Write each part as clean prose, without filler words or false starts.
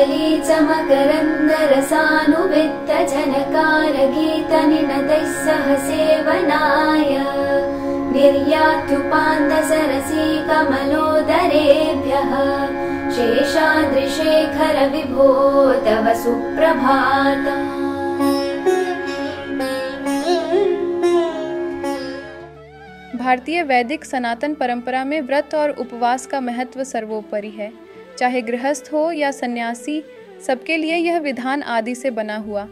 कुण्डली च मकरन्दरसानुवित्तजनकारगीतनिनदैः सह सेवनाय निर्यात्युपान्तसरसी कमलोदरेभ्यः शेषाद्रिशेखर विभो तव सुप्रभातम्। भारतीय वैदिक सनातन परंपरा में व्रत और उपवास का महत्व सर्वोपरि है। चाहे गृहस्थ हो या सन्यासी, सबके लिए यह विधान आदि से बना हुआ।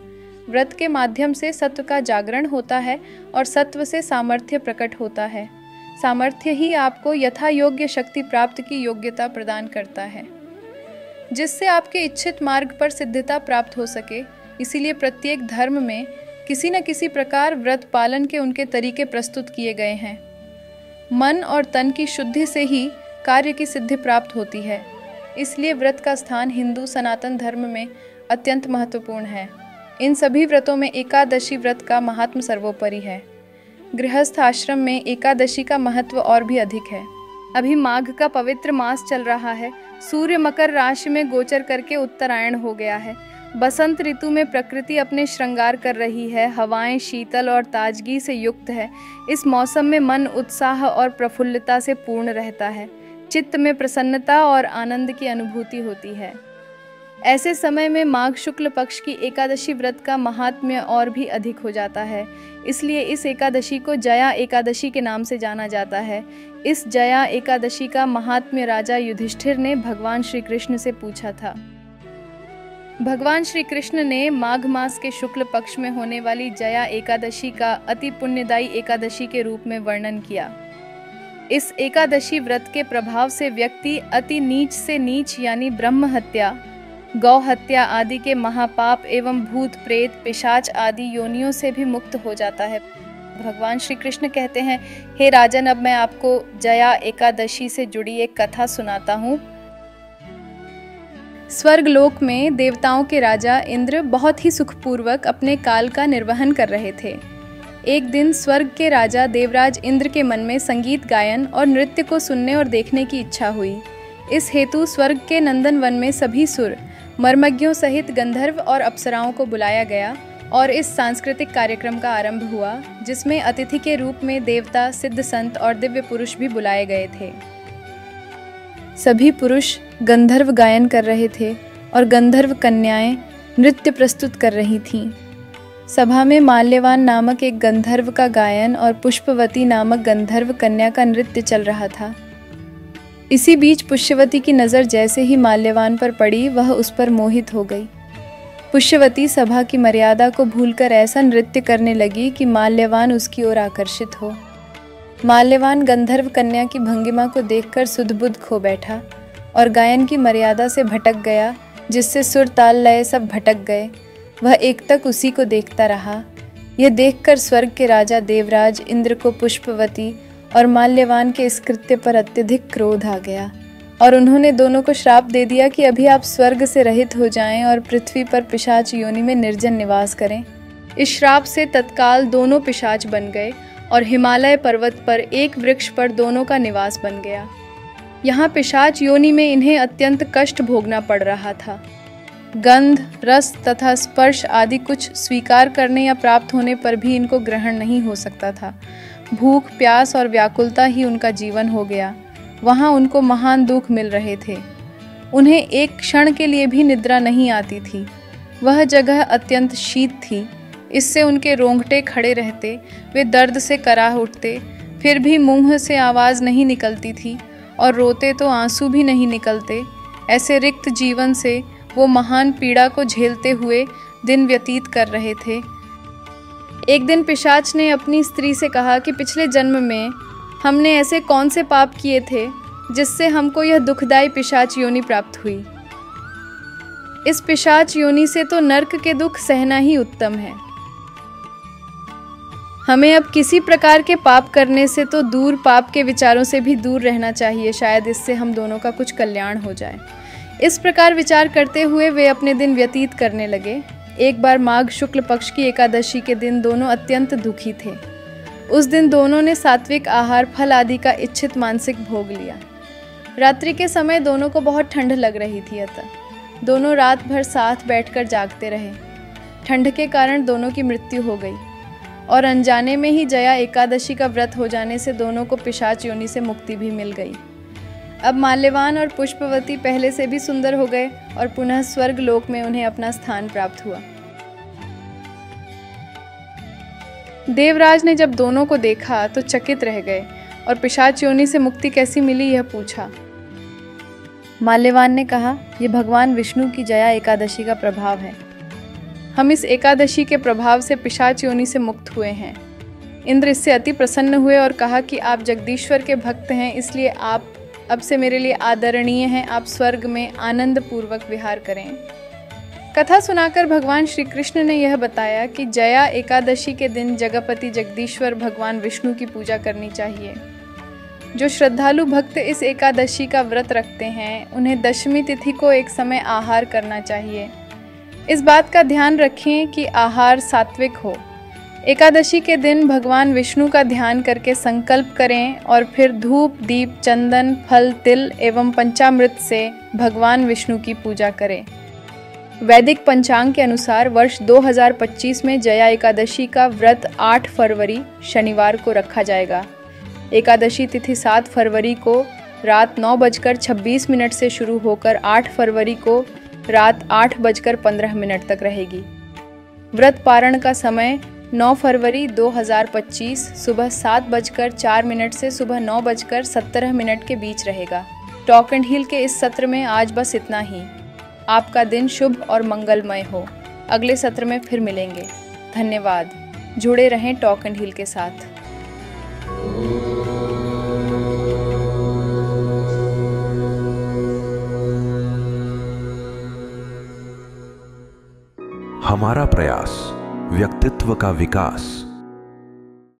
व्रत के माध्यम से सत्व का जागरण होता है और सत्व से सामर्थ्य प्रकट होता है। सामर्थ्य ही आपको यथा योग्य शक्ति प्राप्त की योग्यता प्रदान करता है, जिससे आपके इच्छित मार्ग पर सिद्धता प्राप्त हो सके। इसीलिए प्रत्येक धर्म में किसी न किसी प्रकार व्रत पालन के उनके तरीके प्रस्तुत किए गए हैं। मन और तन की शुद्धि से ही कार्य की सिद्धि प्राप्त होती है। इसलिए व्रत का स्थान हिंदू सनातन धर्म में अत्यंत महत्वपूर्ण है। इन सभी व्रतों में एकादशी व्रत का महात्म सर्वोपरि है। गृहस्थ आश्रम में एकादशी का महत्व और भी अधिक है। अभी माघ का पवित्र मास चल रहा है। सूर्य मकर राशि में गोचर करके उत्तरायण हो गया है। बसंत ऋतु में प्रकृति अपने श्रृंगार कर रही है। हवाएं शीतल और ताजगी से युक्त है। इस मौसम में मन उत्साह और प्रफुल्लता से पूर्ण रहता है। चित्त में प्रसन्नता और आनंद की अनुभूति होती है। ऐसे समय में माघ शुक्ल पक्ष की एकादशी व्रत का महात्म्य और भी अधिक हो जाता है। इसलिए इस एकादशी को जया एकादशी के नाम से जाना जाता है। इस जया एकादशी का महात्म्य राजा युधिष्ठिर ने भगवान श्री कृष्ण से पूछा था। भगवान श्री कृष्ण ने माघ मास के शुक्ल पक्ष में होने वाली जया एकादशी का अति पुण्यदायी एकादशी के रूप में वर्णन किया। इस एकादशी व्रत के प्रभाव से व्यक्ति अति नीच से नीच यानी ब्रह्म हत्या, गौ हत्या आदि के महापाप एवं भूत प्रेत पिशाच आदि योनियों से भी मुक्त हो जाता है। भगवान श्री कृष्ण कहते हैं, हे राजन, अब मैं आपको जया एकादशी से जुड़ी एक कथा सुनाता हूँ। स्वर्गलोक में देवताओं के राजा इंद्र बहुत ही सुखपूर्वक अपने काल का निर्वहन कर रहे थे। एक दिन स्वर्ग के राजा देवराज इंद्र के मन में संगीत गायन और नृत्य को सुनने और देखने की इच्छा हुई। इस हेतु स्वर्ग के नंदन वन में सभी सुर मर्मज्ञों सहित गंधर्व और अप्सराओं को बुलाया गया और इस सांस्कृतिक कार्यक्रम का आरंभ हुआ, जिसमें अतिथि के रूप में देवता, सिद्ध संत और दिव्य पुरुष भी बुलाए गए थे। सभी पुरुष गंधर्व गायन कर रहे थे और गंधर्व कन्याएं नृत्य प्रस्तुत कर रही थीं। सभा में माल्यवान नामक एक गंधर्व का गायन और पुष्पवती नामक गंधर्व कन्या का नृत्य चल रहा था। इसी बीच पुष्यवती की नज़र जैसे ही माल्यवान पर पड़ी, वह उस पर मोहित हो गई। पुष्यवती सभा की मर्यादा को भूलकर ऐसा नृत्य करने लगी कि माल्यवान उसकी ओर आकर्षित हो। माल्यवान गंधर्व कन्या की भंगिमा को देखकर सुध-बुध खो बैठा और गायन की मर्यादा से भटक गया, जिससे सुर ताल लय सब भटक गए। वह एकटक उसी को देखता रहा। यह देखकर स्वर्ग के राजा देवराज इंद्र को पुष्पवती और माल्यवान के इस कृत्य पर अत्यधिक क्रोध आ गया और उन्होंने दोनों को श्राप दे दिया कि अभी आप स्वर्ग से रहित हो जाएं और पृथ्वी पर पिशाच योनि में निर्जन निवास करें। इस श्राप से तत्काल दोनों पिशाच बन गए और हिमालय पर्वत पर एक वृक्ष पर दोनों का निवास बन गया। यहाँ पिशाच योनि में इन्हें अत्यंत कष्ट भोगना पड़ रहा था। गंध, रस तथा स्पर्श आदि कुछ स्वीकार करने या प्राप्त होने पर भी इनको ग्रहण नहीं हो सकता था। भूख, प्यास और व्याकुलता ही उनका जीवन हो गया। वहाँ उनको महान दुख मिल रहे थे। उन्हें एक क्षण के लिए भी निद्रा नहीं आती थी। वह जगह अत्यंत शीत थी, इससे उनके रोंगटे खड़े रहते, वे दर्द से कराह उठते, फिर भी मुंह से आवाज़ नहीं निकलती थी और रोते तो आंसू भी नहीं निकलते। ऐसे रिक्त जीवन से वो महान पीड़ा को झेलते हुए दिन व्यतीत कर रहे थे। एक दिन पिशाच ने अपनी स्त्री से कहा कि पिछले जन्म में हमने ऐसे कौन से पाप किए थे जिससे हमको यह दुखदायी पिशाच योनि प्राप्त हुई। इस पिशाच योनि से तो नरक के दुख सहना ही उत्तम है। हमें अब किसी प्रकार के पाप करने से तो दूर, पाप के विचारों से भी दूर रहना चाहिए। शायद इससे हम दोनों का कुछ कल्याण हो जाए। इस प्रकार विचार करते हुए वे अपने दिन व्यतीत करने लगे। एक बार माघ शुक्ल पक्ष की एकादशी के दिन दोनों अत्यंत दुखी थे। उस दिन दोनों ने सात्विक आहार, फल आदि का इच्छित मानसिक भोग लिया। रात्रि के समय दोनों को बहुत ठंड लग रही थी, अतः दोनों रात भर साथ बैठकर जागते रहे। ठंड के कारण दोनों की मृत्यु हो गई और अनजाने में ही जया एकादशी का व्रत हो जाने से दोनों को पिशाच योनि से मुक्ति भी मिल गई। अब माल्यवान और पुष्पवती पहले से भी सुंदर हो गए और पुनः स्वर्ग लोक में उन्हें अपना स्थान प्राप्त हुआ। देवराज ने जब दोनों को देखा तो चकित रह गए और पिशाच योनि से मुक्ति कैसी मिली यह पूछा। माल्यवान ने कहा, यह भगवान विष्णु की जया एकादशी का प्रभाव है। हम इस एकादशी के प्रभाव से पिशाच योनि से मुक्त हुए हैं। इंद्र इससे अति प्रसन्न हुए और कहा कि आप जगदीश्वर के भक्त हैं, इसलिए आप अब से मेरे लिए आदरणीय हैं। आप स्वर्ग में आनंद पूर्वक विहार करें। कथा सुनाकर भगवान श्री कृष्ण ने यह बताया कि जया एकादशी के दिन जगपति जगदीश्वर भगवान विष्णु की पूजा करनी चाहिए। जो श्रद्धालु भक्त इस एकादशी का व्रत रखते हैं उन्हें दशमी तिथि को एक समय आहार करना चाहिए। इस बात का ध्यान रखें कि आहार सात्विक हो। एकादशी के दिन भगवान विष्णु का ध्यान करके संकल्प करें और फिर धूप, दीप, चंदन, फल, तिल एवं पंचामृत से भगवान विष्णु की पूजा करें। वैदिक पंचांग के अनुसार वर्ष 2025 में जया एकादशी का व्रत 8 फरवरी शनिवार को रखा जाएगा। एकादशी तिथि 7 फरवरी को रात 9:26 से शुरू होकर 8 फरवरी को रात 8:15 तक रहेगी। व्रत पारण का समय 9 फरवरी 2025 सुबह 7:04 से सुबह 9:17 के बीच रहेगा। टॉक एंड हील के इस सत्र में आज बस इतना ही। आपका दिन शुभ और मंगलमय हो। अगले सत्र में फिर मिलेंगे। धन्यवाद। जुड़े रहें टॉक एंड हील के साथ। हमारा प्रयास व्यक्तित्व का विकास।